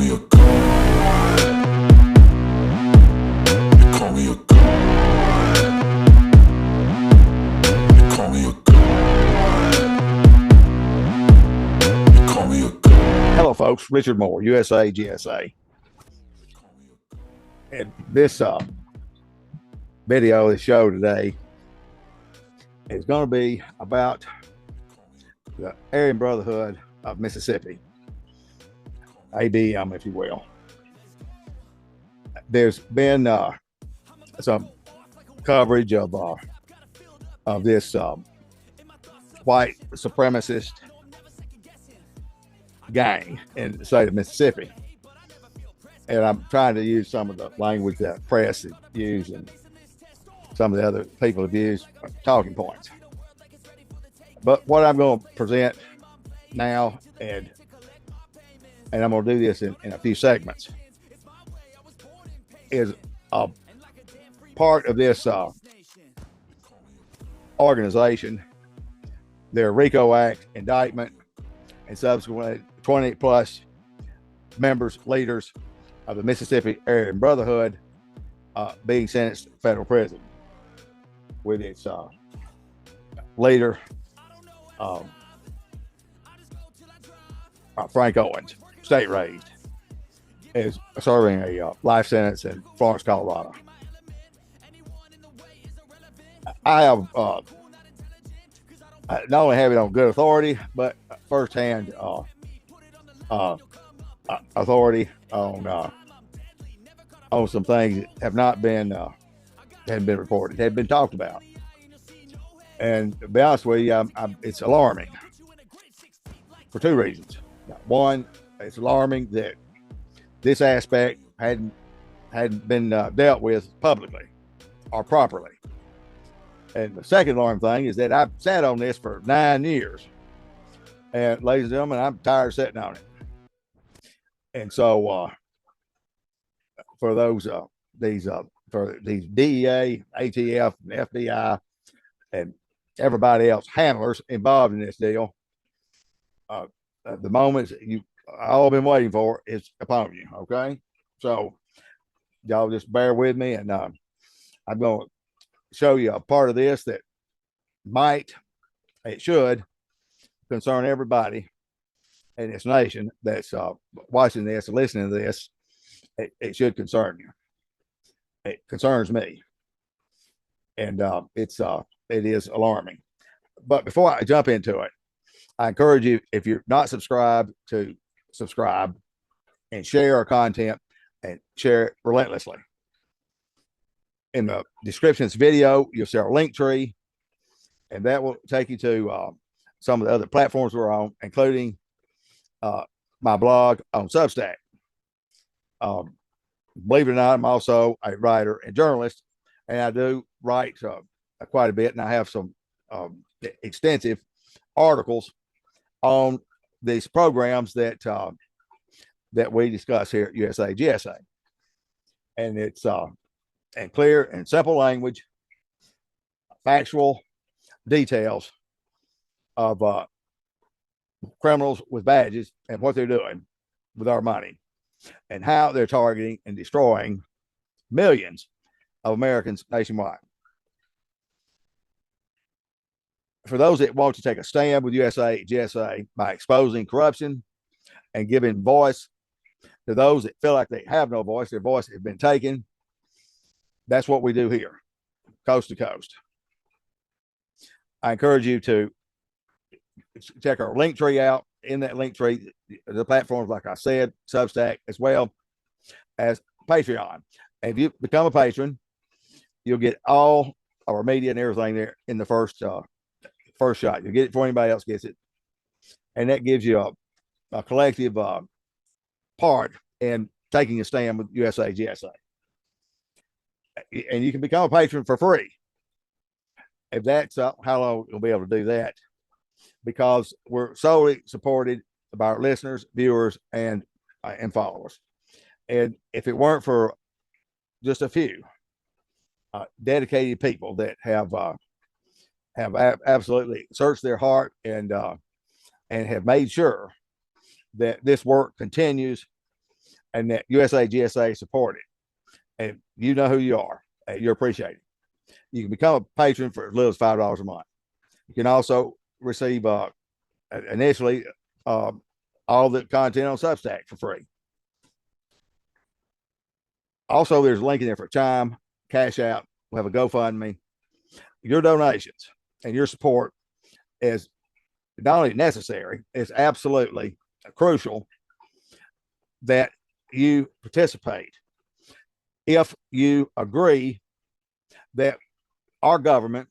me a god. They call me a god. They call me a god. They call me a god. Hello, folks. Richard Moore, USAGSA. And this video, this show today, is going to be about the Aryan Brotherhood of Mississippi, ABM, if you will. There's been some coverage of this white supremacist gang in the state of Mississippi, and I'm trying to use some of the language that press use and some of the other people have used talking points. But what I'm going to present now, and I'm going to do this in a few segments, is a part of this organization, their RICO Act indictment, and subsequently 20 plus members, leaders of the Mississippi Aryan Brotherhood being sentenced to federal prison, with its leader, Frank Owens, state raised, is serving a life sentence in Florence, Colorado. I have not only have it on good authority, but firsthand authority on some things that have not been hadn't been reported, had been talked about. And to be honest with you, it's alarming for two reasons. One, it's alarming that this aspect hadn't been dealt with publicly or properly. And the second alarming thing is that I've sat on this for 9 years. And ladies and gentlemen, I'm tired of sitting on it. And so for those these DEA, ATF, and FBI, and everybody else handlers involved in this deal, the moments you all been waiting for is upon you. Okay, so y'all just bear with me, and I'm going to show you a part of this that it should concern everybody in this nation that's watching this and listening to this. It should concern you. It concerns me, and it is alarming. But before I jump into it, I encourage you, if you're not subscribed, to subscribe and share our content, and share it relentlessly. In the description of this video, you'll see our link tree, and that will take you to some of the other platforms we're on, including my blog on Substack. Believe it or not, I'm also a writer and journalist, and I do write quite a bit, and I have some extensive articles on these programs that we discuss here at USAGSA. And it's in clear and simple language, factual details of criminals with badges and what they're doing with our money, and how they're targeting and destroying millions of Americans nationwide. For those that want to take a stand with USAGSA by exposing corruption and giving voice to those that feel like they have no voice, their voice has been taken, that's what we do here, coast to coast. I encourage you to check our link tree out. In that link tree, the platforms, like I said, Substack, as well as Patreon. And if you become a patron, you'll get all our media and everything there in the first shot. You'll get it before anybody else gets it. And that gives you a collective part in taking a stand with USAGSA. And you can become a patron for free. If that's how long you'll be able to do that, because we're solely supported by our listeners, viewers, and followers. And if it weren't for just a few dedicated people that have absolutely searched their heart and have made sure that this work continues and that USAGSA support it. And you know who you are. You're appreciated. You can become a patron for as little as $5 a month. You can also receive initially all the content on Substack for free. Also, there's a link in there for Chime, Cash App. We'll have a GoFundMe. Your donations and your support is not only necessary, it's absolutely crucial that you participate. If you agree that our government,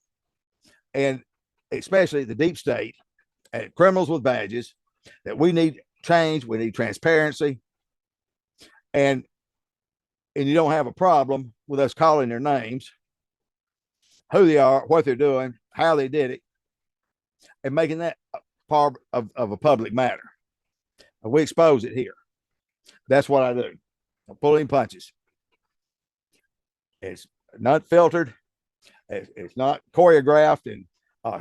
and especially the deep state and criminals with badges, that we need change, we need transparency, and you don't have a problem with us calling their names, who they are, what they're doing, how they did it, and making that part of a public matter. And we expose it here. That's what I do. I'm pulling punches. It's not filtered. It's not choreographed and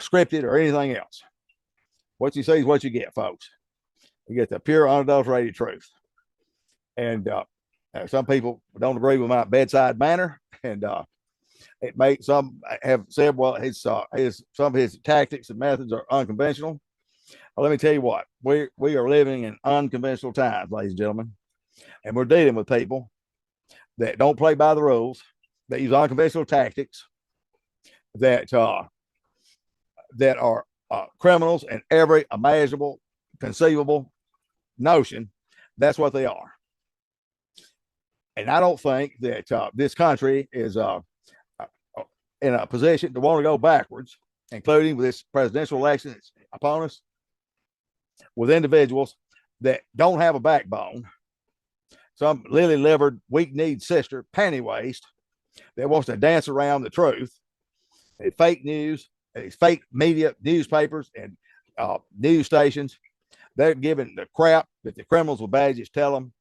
scripted or anything else. What you see is what you get, folks. You get the pure, unadulterated truth. And some people don't agree with my bedside manner, and it may some have said, well, some of his tactics and methods are unconventional. Well, let me tell you what, we are living in unconventional times, ladies and gentlemen, and we're dealing with people that don't play by the rules, that use unconventional tactics, that are criminals in every imaginable, conceivable notion. That's what they are. And I don't think that this country is in a position to want to go backwards, including with this presidential election upon us, with individuals that don't have a backbone, some lily-livered, weak-kneed sister, panty waist, that wants to dance around the truth, and fake news, and these fake media, newspapers, and news stations. They're giving the crap that the criminals with badges tell them,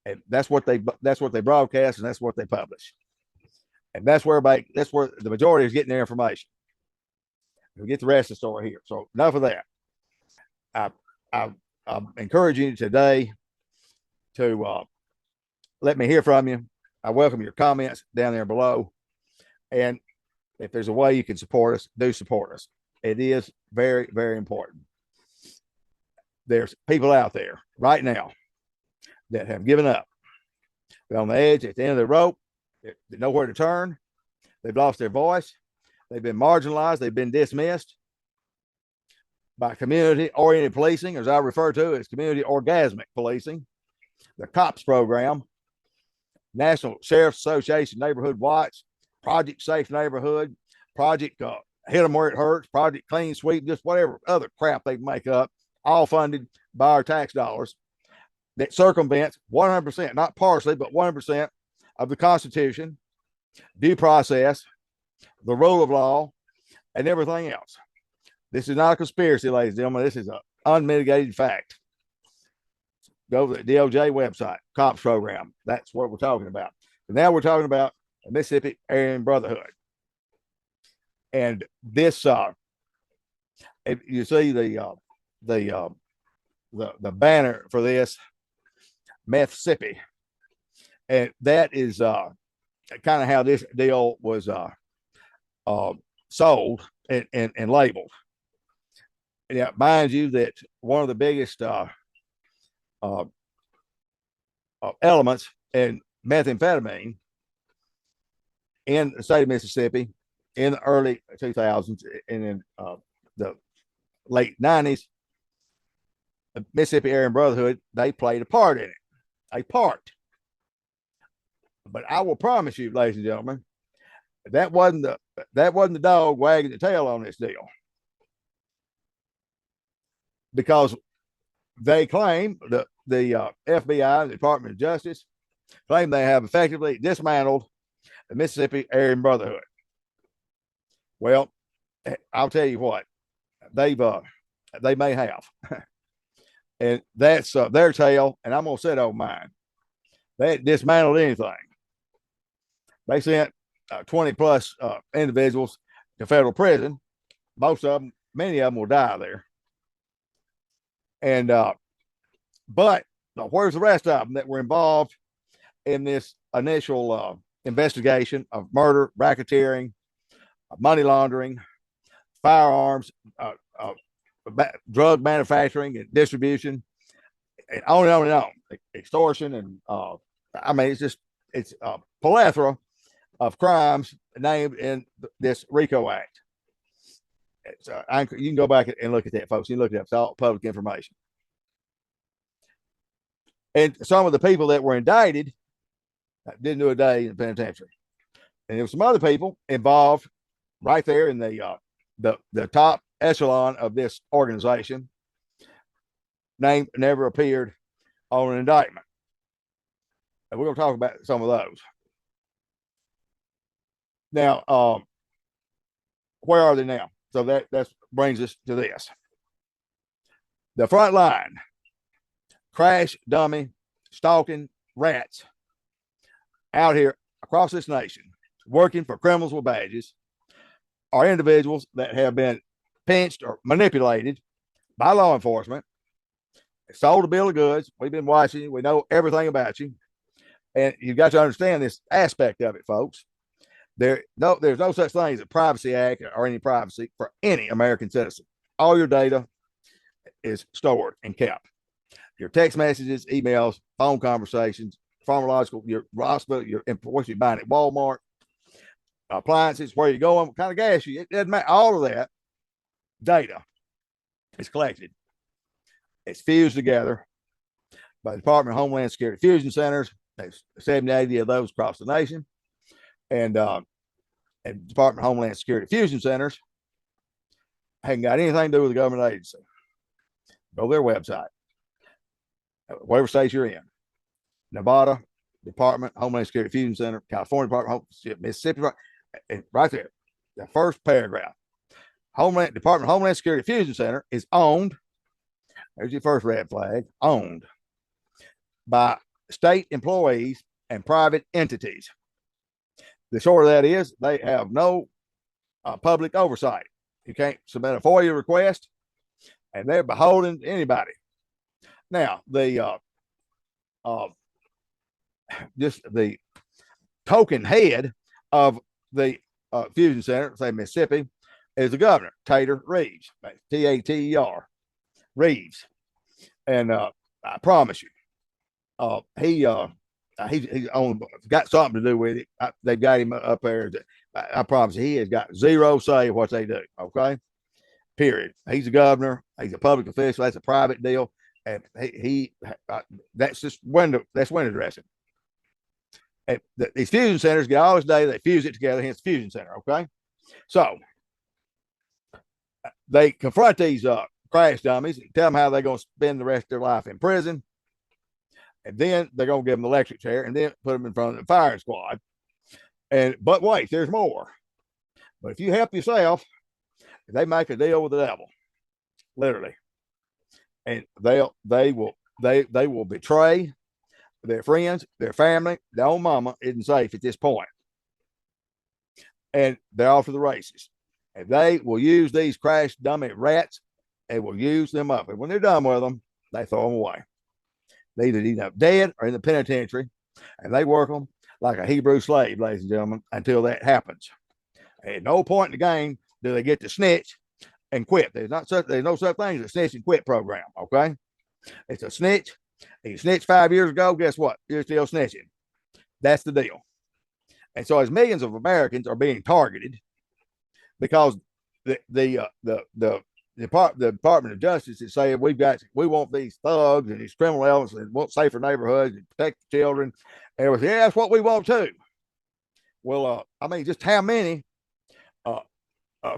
and that's what they broadcast, and that's what they publish, and that's where the majority is getting their information. We'll get the rest of the story here. So enough of that. I'm encouraging you today to let me hear from you. I welcome your comments down there below, and if there's a way you can support us, do support us. It is very, very important. There's people out there right now that have given up. They're on the edge, at the end of the rope. They know where to turn. They've lost their voice. They've been marginalized. They've been dismissed by community-oriented policing, as I refer to as community orgasmic policing, the COPS program, National Sheriff's Association Neighborhood Watch, Project Safe Neighborhood, Project Hit Them Where It Hurts, Project Clean Sweep, just whatever other crap they make up, all funded by our tax dollars, that circumvents 100%, not partially, but 100% of the Constitution, due process, the rule of law, and everything else. This is not a conspiracy, ladies and gentlemen. This is an unmitigated fact. Go to the DOJ website, COPS program. That's what we're talking about. And now we're talking about the Mississippi Aryan Brotherhood. And this, if you see the banner for this, Methissippi, and that is kind of how this deal was sold and labeled. Yeah, mind you that one of the biggest elements in methamphetamine in the state of Mississippi in the early 2000s and in the late 90s, the Mississippi Aryan Brotherhood, they played a part in it. A part. But I will promise you, ladies and gentlemen, that wasn't the dog wagging the tail on this deal. Because they claim, the FBI, the Department of Justice, claim they have effectively dismantled the Mississippi Aryan Brotherhood. Well, I'll tell you what, they may have. And that's their tale, and I'm going to sit on mine. They hadn't dismantled anything. They sent 20 plus individuals to federal prison. Most of them, many of them will die there. And but where's the rest of them that were involved in this initial investigation of murder, racketeering, money laundering, firearms, drug manufacturing and distribution, and on and on and on, extortion, and I mean, it's a plethora of crimes named in this RICO Act. You can go back and look at that, folks. You can look it up. It's all public information. And some of the people that were indicted didn't do a day in the penitentiary. And there were some other people involved right there in the top echelon of this organization. Name never appeared on an indictment. And we're going to talk about some of those. Now, where are they now? So that brings us to this. The front line, crash dummy, stalking rats out here across this nation, working for criminals with badges, are individuals that have been pinched or manipulated by law enforcement, sold a bill of goods. We've been watching you. We know everything about you. And you've got to understand this aspect of it, folks. There's no such thing as a Privacy Act or any privacy for any American citizen. All your data is stored and kept. Your text messages, emails, phone conversations, pharmacological, your hospital, what you're buying at Walmart, appliances, where you're going, what kind of gas you, it doesn't matter. All of that data is collected. It's fused together by the Department of Homeland Security fusion centers. There's 70, 80 of those across the nation. And Department of Homeland Security fusion centers haven't got anything to do with the government agency. Go to their website, whatever state you're in. Nevada Department of Homeland Security Fusion Center, California Department of Mississippi, and right there, the first paragraph. Department of Homeland Security Fusion Center is owned. There's your first red flag. Owned by state employees and private entities. The short of that is they have no public oversight. You can't submit a FOIA request, and they're beholden to anybody. Now, just the token head of the fusion center, say Mississippi, is the governor, Tater Reeves, Tater Reeves, and I promise you, he's got something to do with it. They've got him up there. I promise you, he has got zero say of what they do. Okay, period. He's a governor. He's a public official. That's a private deal, and that's just window dressing. And these fusion centers get all this data. They fuse it together. Hence, fusion center. Okay, so they confront these crash dummies and tell them how they're going to spend the rest of their life in prison. And then they're going to give them the electric chair and then put them in front of the firing squad. But wait, there's more. But if you help yourself, they make a deal with the devil, literally. And they will betray their friends, their family. Their own mama isn't safe at this point. And they're off to the races. And they will use these crash dummy rats. They will use them up. And when they're done with them, they throw them away. They either end up dead or in the penitentiary, and they work them like a Hebrew slave, ladies and gentlemen, until that happens. At no point in the game do they get to snitch and quit. There's no such thing as a snitch and quit program. Okay, it's a snitch. You snitched 5 years ago. Guess what? You're still snitching. That's the deal. And so, as millions of Americans are being targeted because the Department of Justice is saying we want these thugs and these criminal elements and want safer neighborhoods and protect the children. And was, yeah, that's what we want too. Well, I mean, just how many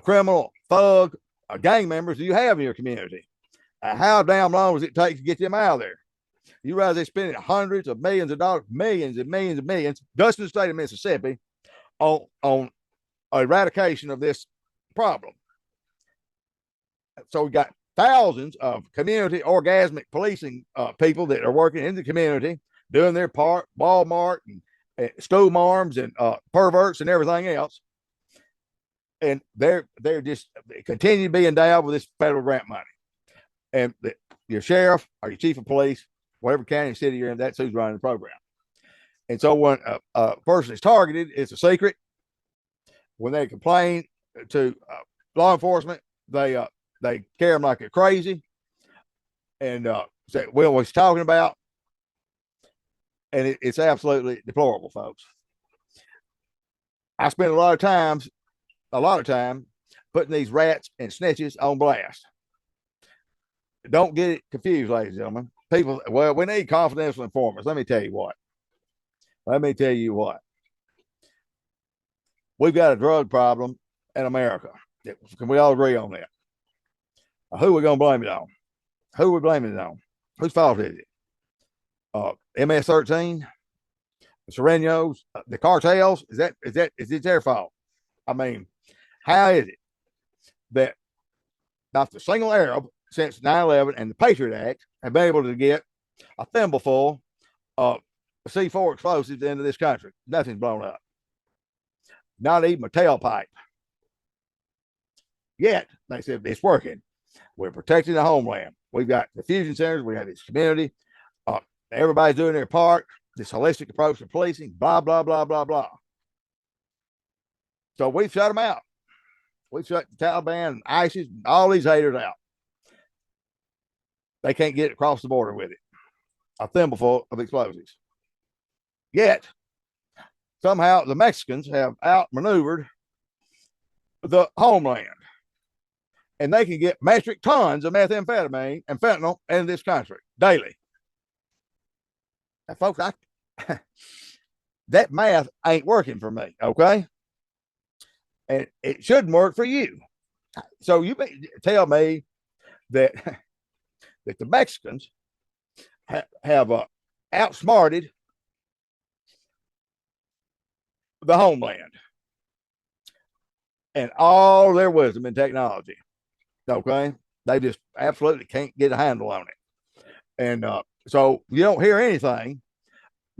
criminal thug gang members do you have in your community? How damn long does it take to get them out of there? You realize they're spending hundreds of millions of dollars, millions and millions and millions, just in the state of Mississippi, on eradication of this problem. So we got thousands of community orgasmic policing people that are working in the community, doing their part, Walmart and school marms and perverts and everything else. And they're just continue to be endowed with this federal grant money. And your sheriff or your chief of police whatever county, city you're in, that's who's running the program. And so when a person is targeted, it's a secret. When they complain to law enforcement, they carry them like they're crazy, and say, "Well, what he's talking about," and it's absolutely deplorable, folks. I spend a lot of time putting these rats and snitches on blast. Don't get it confused, ladies and gentlemen. People, well, we need confidential informers. Let me tell you what. We've got a drug problem in America. Can we all agree on that? Who are we going to blame it on? Who are we blaming it on? Whose fault is it? MS-13, the Serenos, the cartels? Is it their fault? I mean, how is it that not a single Arab since 9/11 and the Patriot Act have been able to get a thimbleful of C4 explosives into this country? Nothing's blown up. Not even a tailpipe. Yet, they said it's working. We're protecting the homeland. We've got the fusion centers. We have this community. Everybody's doing their part. This holistic approach to policing, blah, blah, blah, blah, blah. So we've shut them out. We've shut the Taliban, ISIS, all these haters out. They can't get across the border with it. A thimbleful of explosives. Yet, somehow the Mexicans have outmaneuvered the homeland. And they can get metric tons of methamphetamine and fentanyl in this country daily. Now, folks, that math ain't working for me, okay? And it shouldn't work for you. So you tell me that the Mexicans have outsmarted the homeland and all their wisdom and technology. Okay, they just absolutely can't get a handle on it, and so you don't hear anything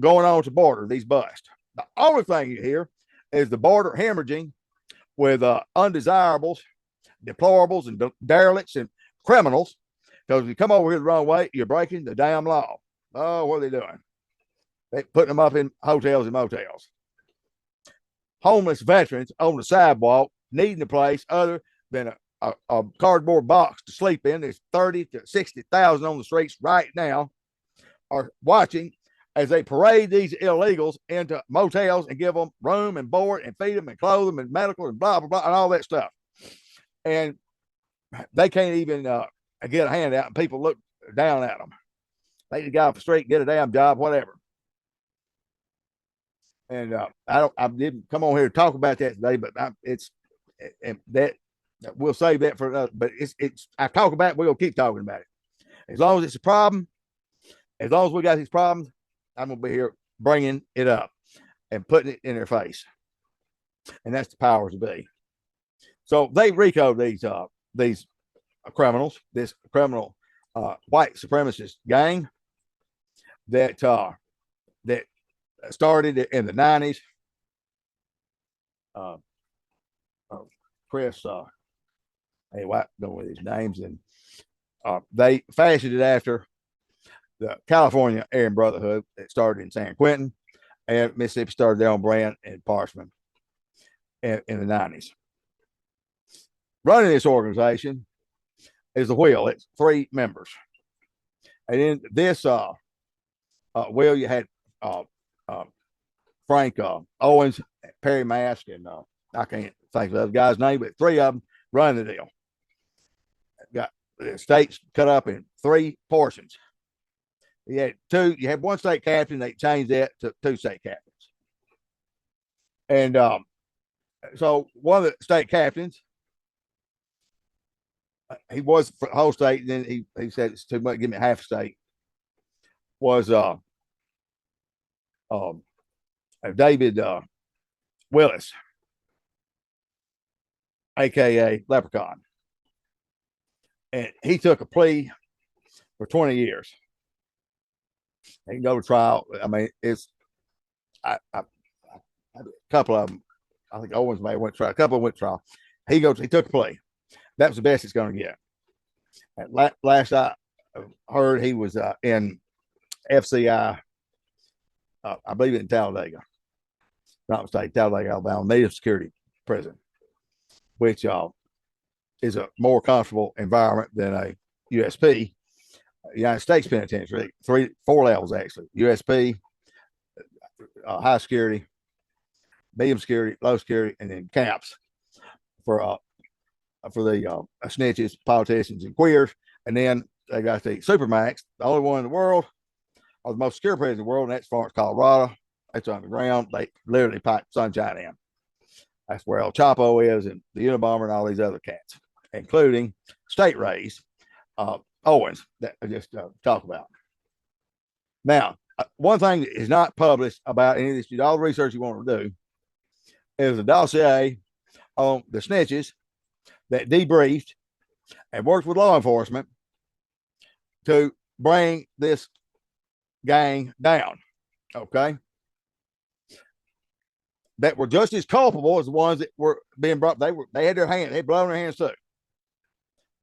going on at the border. These busts. The only thing you hear is the border hemorrhaging with undesirables, deplorables, and derelicts and criminals. Because if you come over here the wrong way, you're breaking the damn law. Oh, what are they doing? They're putting them up in hotels and motels. Homeless veterans on the sidewalk needing a place other than a cardboard box to sleep in. There's 30 to 60,000 on the streets right now are watching as they parade these illegals into motels and give them room and board and feed them and clothe them and medical and blah, blah, blah, and all that stuff. And they can't even get a handout, and people look down at them. They need to get off the street, get a damn job, whatever. And I didn't come on here to talk about that today, but we'll save that for another. But I talk about it, we'll keep talking about it. As long as it's a problem, as long as we got these problems, I'm gonna be here bringing it up and putting it in their face. And that's the powers to be. So they RICO these criminals, this criminal white supremacist gang that started in the 90s. Chris, anyway, I don't know these names, and they fashioned it after the California Aryan Brotherhood that started in San Quentin, and Mississippi started their own brand in Parchman in the 90s. Running this organization is the wheel. It's 3 members. And in this wheel, you had Frank Owens, Perry Mask, and I can't think of the other guy's name, but 3 of them run the deal. Got the states cut up in 3 portions. You had 1 state captain, they changed that to 2 state captains. And so one of the state captains, he was for the whole state, and then he said it's too much, give me half a state, was David Willis, aka Leprechaun. And he took a plea for 20 years. He can go to trial. I mean, it's a couple of them. I think Owens may have went to trial. A couple of them went to trial. He took a plea. That was the best it's going to get. And last I heard, he was in FCI, I believe in Talladega, not mistake, Talladega, Alabama, medium security prison, which is a more comfortable environment than a USP, United States Penitentiary. 4 levels actually: USP, high security, medium security, low security, and then camps for the snitches, politicians, and queers. And then they got the Supermax, the only one in the world, or the most secure prison in the world, and that's Florence, Colorado. It's underground. They literally pipe sunshine in. That's where El Chapo is, and the Unabomber, and all these other cats, including state raised Owens that I just talk about. Now, one thing that is not published about any of this, all the research you want to do, is a dossier on the snitches that debriefed and worked with law enforcement to bring this gang down. Okay. That were just as culpable as the ones that were being brought. They had their hands, they blown their hands too.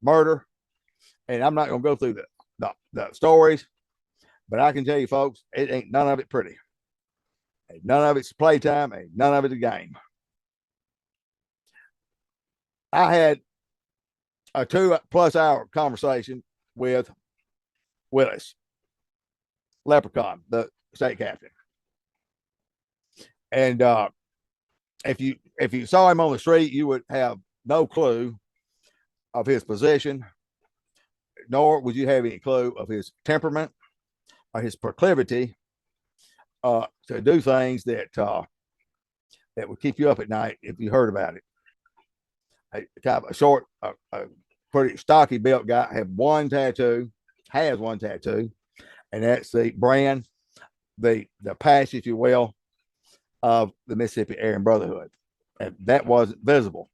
Murder. And I'm not going to go through the stories, but I can tell you, folks, it ain't none of it pretty. Ain't none of it's playtime. Ain't none of it a game. I had a 2+ hour conversation with Willis Leprechaun, the state captain. And if you saw him on the street, you would have no clue of his position, nor would you have any clue of his temperament or his proclivity to do things that would keep you up at night if you heard about it. Kind of a short, pretty stocky built guy has one tattoo, and that's the brand, the patch, if you will, of the Mississippi Aryan Brotherhood, and that wasn't visible.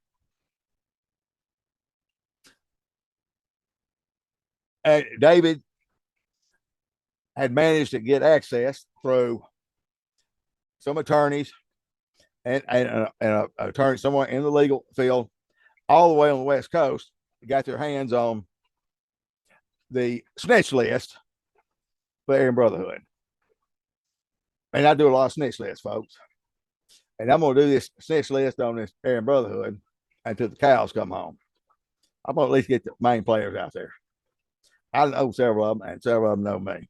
And David had managed to get access through some attorneys and an attorney somewhere in the legal field, all the way on the West Coast, got their hands on the snitch list for the Aryan Brotherhood. And I do a lot of snitch lists, folks. And I'm going to do this snitch list on this Aryan Brotherhood until the cows come home. I'm going to at least get the main players out there. I know several of them, and several of them know me.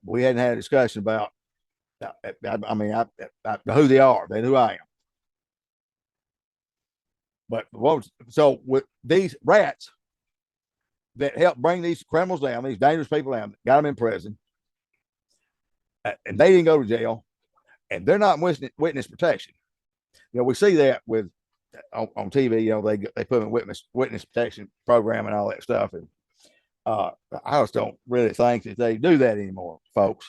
We hadn't had a discussion about, I mean, who they are, then who I am. But so with these rats that help bring these criminals down, these dangerous people down, got them in prison, and they didn't go to jail, and they're not witness protection. You know, we see that with on TV. You know, they put in witness protection program and all that stuff, and I just don't really think that they do that anymore, folks.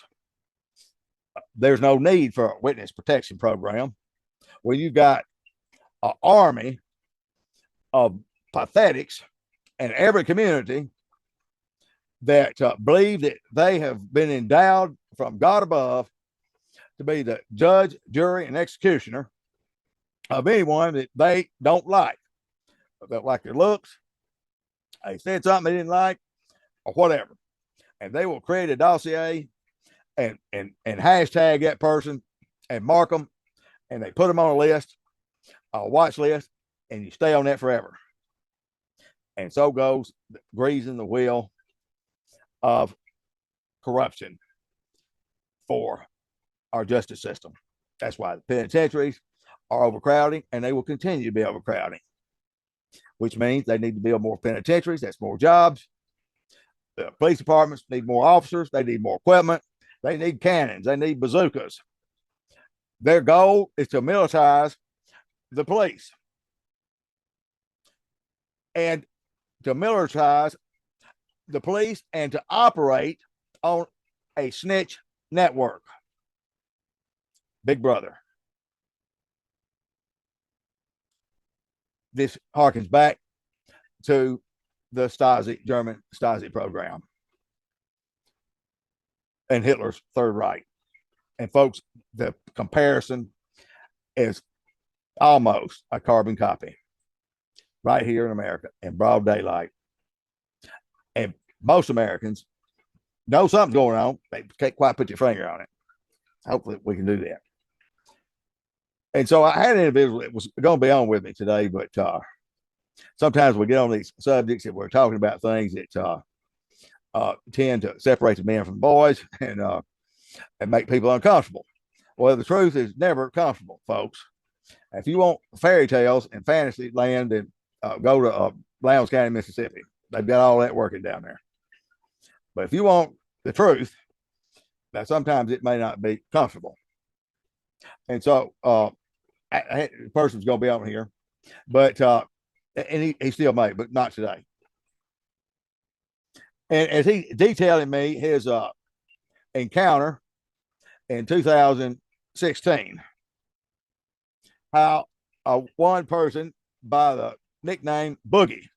There's no need for a witness protection program when you've got an army of pathetics in every community that believe that they have been endowed from God above to be the judge, jury, and executioner of anyone that they don't like. They don't like their looks, they said something they didn't like, or whatever. And they will create a dossier and hashtag that person and mark them, and they put them on a list, a watch list, and you stay on that forever. And so goes greasing the wheel of corruption for our justice system. That's why the penitentiaries are overcrowding, and they will continue to be overcrowding, which means they need to build more penitentiaries. That's more jobs. The police departments need more officers. They need more equipment. They need cannons. They need bazookas. Their goal is to militarize the police and to militarize the police and to operate on a snitch network. Big Brother. This harkens back to the German Stasi program and Hitler's Third Reich. And folks, the comparison is almost a carbon copy right here in America in broad daylight. And most Americans know something's going on. They can't quite put your finger on it. Hopefully we can do that. And so I had an individual that was going to be on with me today, but sometimes we get on these subjects that we're talking about things that tend to separate the men from the boys and make people uncomfortable. Well, the truth is never comfortable, folks. If you want fairy tales and fantasy land, then go to Lowndes County, Mississippi. They've got all that working down there. But if you want the truth, now sometimes it may not be comfortable. And so the person's going to be on here, but and he still may, but not today. And as he detailing me his encounter in 2016, how one person by the nickname Boogie,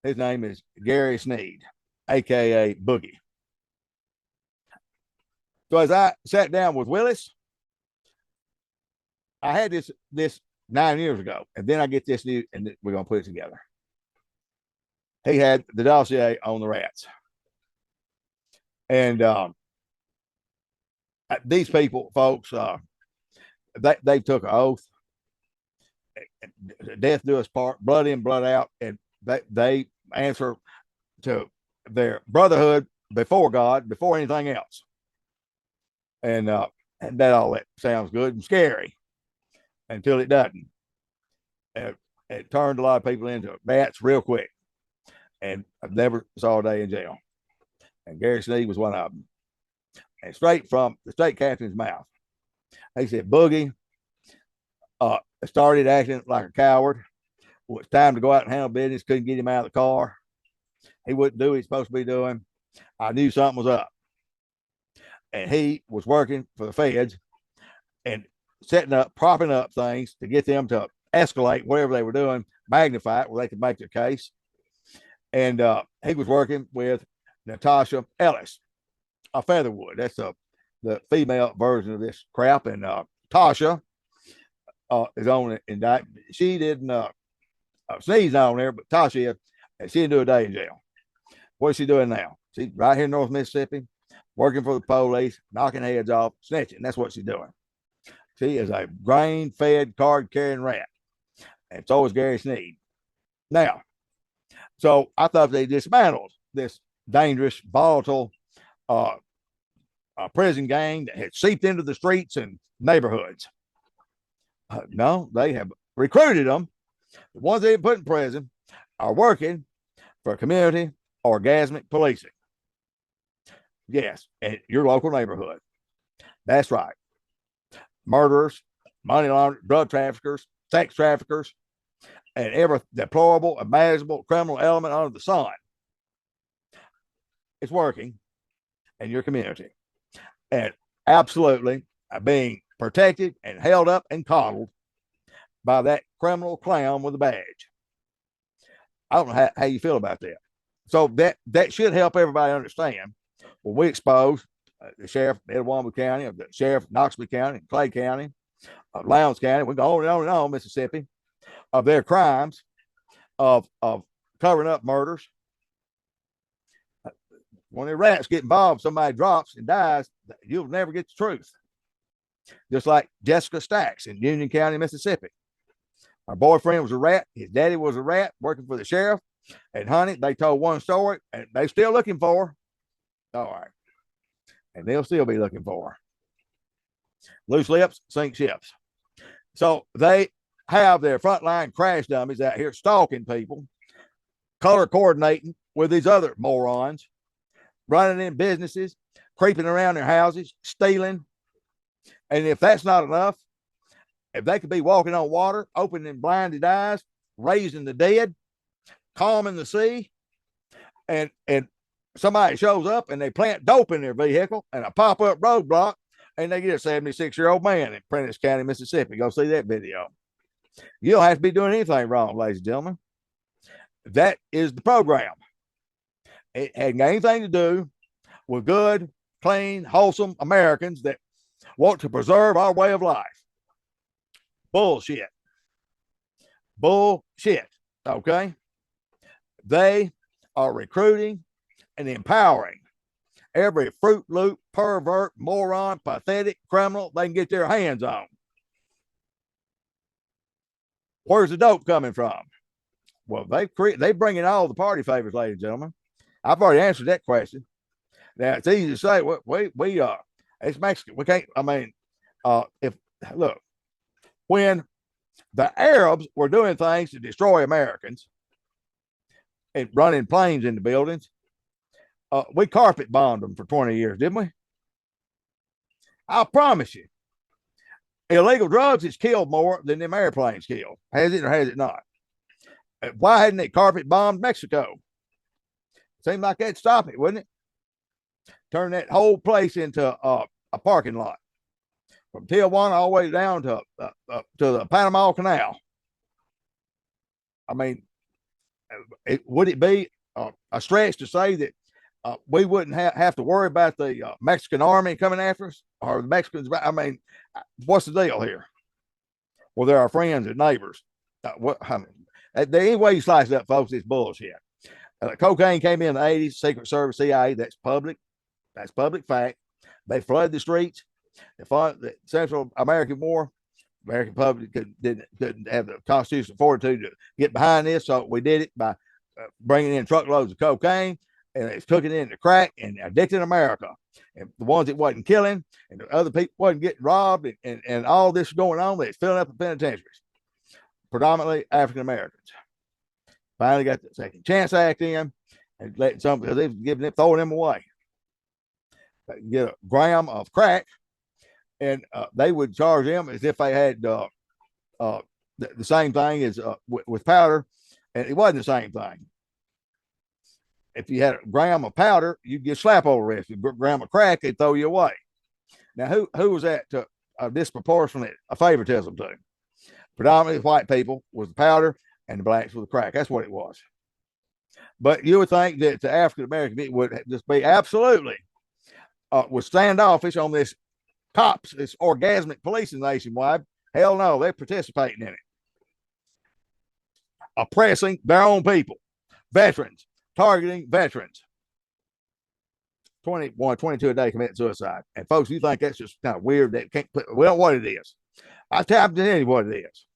his name is Gary Sneed, aka Boogie. So as I sat down with Willis, I had this 9 years ago, and then I get this new, and we're gonna put it together. He had the dossier on the rats, and these people, folks, they took an oath, death do us part, blood in, blood out, and they answer to their brotherhood before God, before anything else. And that all that sounds good and scary until it doesn't. It turned a lot of people into bats real quick, and I've never saw a day in jail. And Gary Sneed was one of them. And straight from the state captain's mouth, he said, Boogie started acting like a coward. Well, it's time to go out and handle business. Couldn't get him out of the car. He wouldn't do what he's supposed to be doing. I knew something was up. And he was working for the feds and setting up, propping up things to get them to escalate whatever they were doing, magnify it where they could make their case. And he was working with Natasha Ellis, a Featherwood. That's the female version of this crap. And Tasha is on the indictment. She didn't sneeze on there, but Tasha is, and she didn't do a day in jail. What is she doing now? She's right here in North Mississippi, working for the police, knocking heads off, snitching. That's what she's doing. She is a grain-fed, card-carrying rat. And so is Gary Sneed. Now, so I thought they dismantled this dangerous, volatile prison gang that had seeped into the streets and neighborhoods. No, they have recruited them. The ones they put in prison are working for community orgasmic policing. Yes, in your local neighborhood. That's right. Murderers, money launderers, drug traffickers, sex traffickers, and every deplorable, imaginable criminal element under the sun. It's working in your community. And absolutely being protected and held up and coddled by that criminal clown with a badge. I don't know how you feel about that. So that should help everybody understand. When we expose the sheriff of Etowah County, the sheriff of Knoxville County, Clay County, Lowndes County, we go on and on, Mississippi, of their crimes of covering up murders. When the rats get involved, somebody drops and dies, you'll never get the truth. Just like Jessica Stacks in Union County, Mississippi. Her boyfriend was a rat. His daddy was a rat working for the sheriff. And honey, they told one story, and they're still looking for her. All right. And they'll still be looking for her. Loose lips sink ships. So they have their frontline crash dummies out here stalking people, color coordinating with these other morons, running in businesses, creeping around their houses, stealing. And if that's not enough, if they could be walking on water, opening blinded eyes, raising the dead, calming the sea, and somebody shows up and they plant dope in their vehicle and a pop-up roadblock, and they get a 76-year-old man in Prentiss County, Mississippi. Go see that video. You don't have to be doing anything wrong, ladies and gentlemen. That is the program. It hadn't got anything to do with good, clean, wholesome Americans that want to preserve our way of life. Bullshit. Bullshit. Okay? They are recruiting and empowering every Fruit Loop, pervert, moron, pathetic criminal they can get their hands on. Where's the dope coming from? Well, they bring in all the party favors, ladies and gentlemen. I've already answered that question. Now it's easy to say it's Mexican. We can't. I mean, if look, when the Arabs were doing things to destroy Americans and running planes into buildings, we carpet bombed them for 20 years, didn't we? I promise you, illegal drugs has killed more than them airplanes killed. Has it or has it not? Why hadn't they carpet bombed Mexico? Seemed like that'd stop it, wouldn't it? Turn that whole place into a parking lot from Tijuana all the way down to the Panama Canal. I mean, would it be a stretch to say that we wouldn't have to worry about the Mexican army coming after us or the Mexicans? I mean, what's the deal here? Well, they're our friends and neighbors. The any way you slice it up, folks, it's bullshit. Cocaine came in the 80s, Secret Service, CIA. That's public fact. They flooded the streets. They fought the Central American War. American public couldn't have the constitutional fortitude to get behind this, so we did it by bringing in truckloads of cocaine, and it's cooking it into crack and addicting America. And the ones that wasn't killing, and the other people wasn't getting robbed, and all this going on, they're filling up the penitentiaries, predominantly African Americans. Finally got the Second Chance Act in, and letting some, because they've throwing them away. They can get a gram of crack, and they would charge them as if they had the same thing as with powder, and it wasn't the same thing. If you had a gram of powder, you'd get slap over arrest. A gram of crack, they'd throw you away. Now, who was that to disproportionate a favoritism to? Predominantly white people with the powder, and the blacks with the crack. That's what it was. But you would think that the African American would just be absolutely was standoffish on this cops, this orgasmic policing nationwide. Hell no, they're participating in it. Oppressing their own people, veterans, targeting veterans. 22 a day committing suicide. And folks, you think that's just kind of weird that can't put, well, what it is. I tapped in what it is.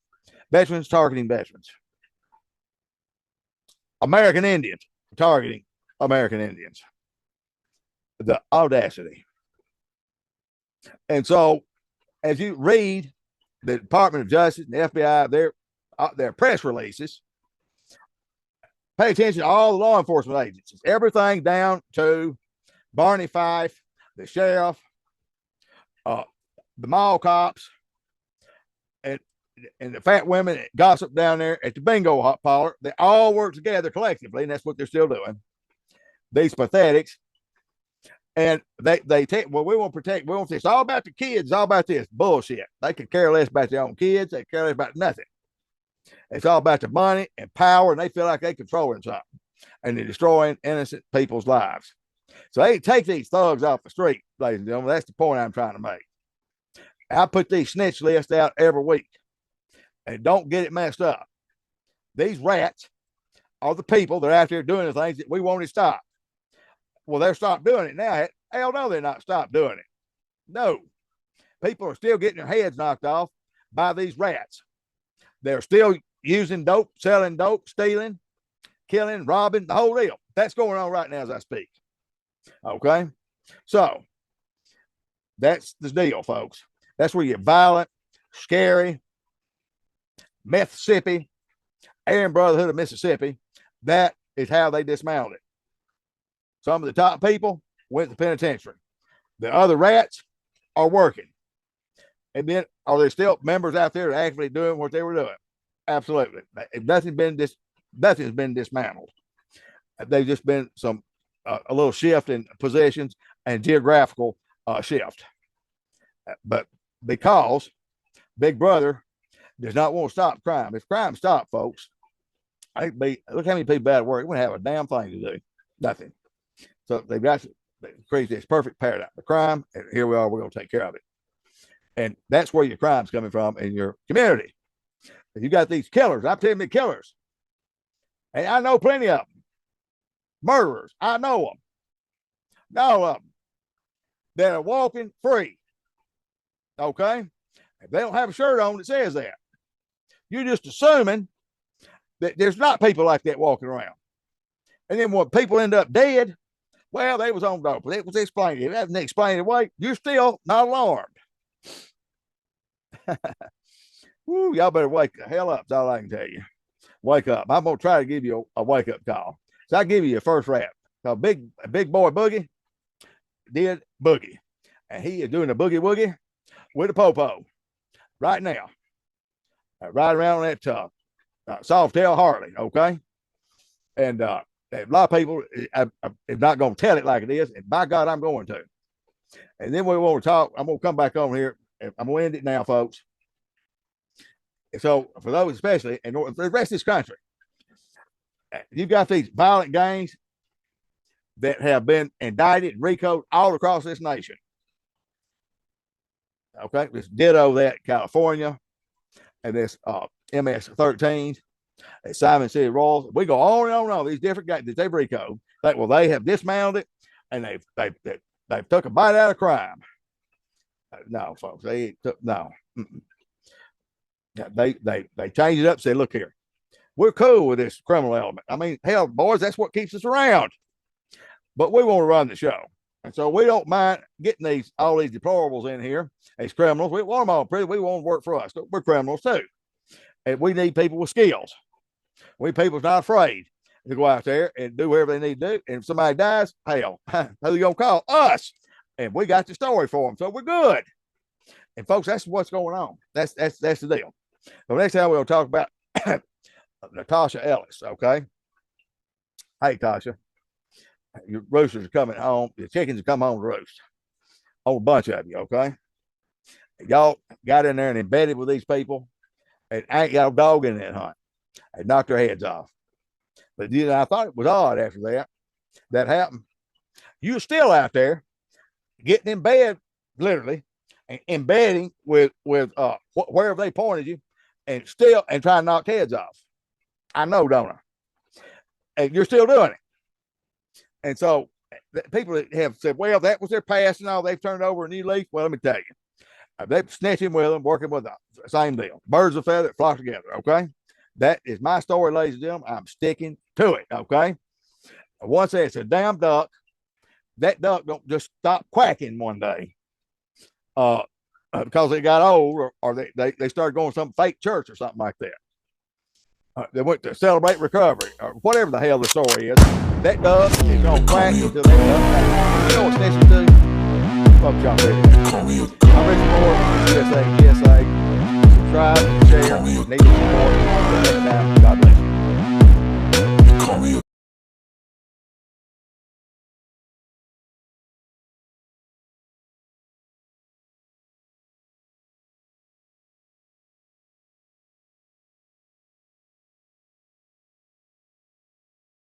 Veterans targeting veterans. American Indians targeting American Indians. The audacity. And so, as you read the Department of Justice and the FBI, their press releases, pay attention to all the law enforcement agencies, everything down to Barney Fife, the sheriff, the mall cops, and the fat women that gossip down there at the bingo parlor. They all work together collectively, and that's what they're still doing. These pathetics. And they take, well, we want to protect, we want this. It's all about the kids, it's all about this bullshit. They could care less about their own kids, they care less about nothing. It's all about the money and power, and they feel like they're controlling something, and they're destroying innocent people's lives. So they take these thugs off the street, ladies and gentlemen. That's the point I'm trying to make. I put these snitch lists out every week, and don't get it messed up. These rats are the people that are out there doing the things that we want to stop. Well, they're stopped doing it now. Hell no, they're not stopped doing it. No. People are still getting their heads knocked off by these rats. They're still using dope, selling dope, stealing, killing, robbing, the whole deal. That's going on right now as I speak. Okay? So, that's the deal, folks. That's where you're violent, scary. Methissippi, Aryan Brotherhood of Mississippi, that is how they dismantled it. Some of the top people went to the penitentiary. The other rats are working. And then, are there still members out there actively doing what they were doing? Absolutely. Nothing's been dismantled. They've just been a little shift in positions and geographical shift. But because Big Brother does not want to stop crime. If crime stopped, folks, look how many people out of work. They wouldn't have a damn thing to do. Nothing. So they've got to create this perfect paradigm of crime, and here we are. We're going to take care of it. And that's where your crime's coming from in your community. If you got these killers, I'm telling you, killers, and I know plenty of them. Murderers, I know them. all of them that are walking free. Okay? If they don't have a shirt on that says that, you're just assuming that there's not people like that walking around. And then when people end up dead, well, they was on dope. It was explained. If it hasn't explained away, you're still not alarmed. Woo, y'all better wake the hell up. That's all I can tell you. Wake up. I'm going to try to give you a wake-up call. So I'll give you your first rap. So big boy Boogie did Boogie. And he is doing a boogie-woogie with a po-po right now. Right around that soft-tail Harley, okay? And a lot of people are not going to tell it like it is. And by God, I'm going to. And then we want to talk. I'm going to come back on here. I'm going to end it now, folks. So for those especially, and the rest of this country, you've got these violent gangs that have been indicted and RICO'd all across this nation. Okay, this ditto that California, and this MS-13, Simon City Royals. We go on and on and on. These different guys that they've RICO'd. Like, well, they have dismounted and they've took a bite out of crime. No, folks, they took no. They changed it up. Said, look here, we're cool with this criminal element. I mean, hell, boys, that's what keeps us around. But we want to run the show, and so we don't mind getting all these deplorables in here. These criminals, we want them all pretty. We want to work for us. We're criminals too, and we need people with skills. We people's not afraid to go out there and do whatever they need to do. And if somebody dies, hell, who you gonna call? Us. And we got the story for them, so we're good. And folks, that's what's going on. That's the deal. So next time we'll talk about Natasha Ellis. Okay. Hey, Tasha, your roosters are coming home. Your chickens are coming home to roost. A whole bunch of you. Okay. Y'all got in there and embedded with these people, and ain't got a dog in that hunt. They knocked their heads off. But I thought it was odd after that happened. You're still out there getting in bed, literally, and embedding with wherever they pointed you, and trying to knock heads off. I know, don't I? And you're still doing it. And so people have said, well, that was their past and all. They've turned over a new leaf. Well, let me tell you, they're snitching with them, working with the same deal. Birds of a feather flock together. Okay. That is my story, ladies and gentlemen. I'm sticking to it. Okay. Once it's a damn duck, that duck don't just stop quacking one day because they got old or they started going to some fake church or something like that. They went to celebrate recovery or whatever the hell the story is. That duck is going to quack until that duck. You know what snitches do? Fuck y'all, baby. I'm Richard Moore, USA. Subscribe, share, need support. God bless.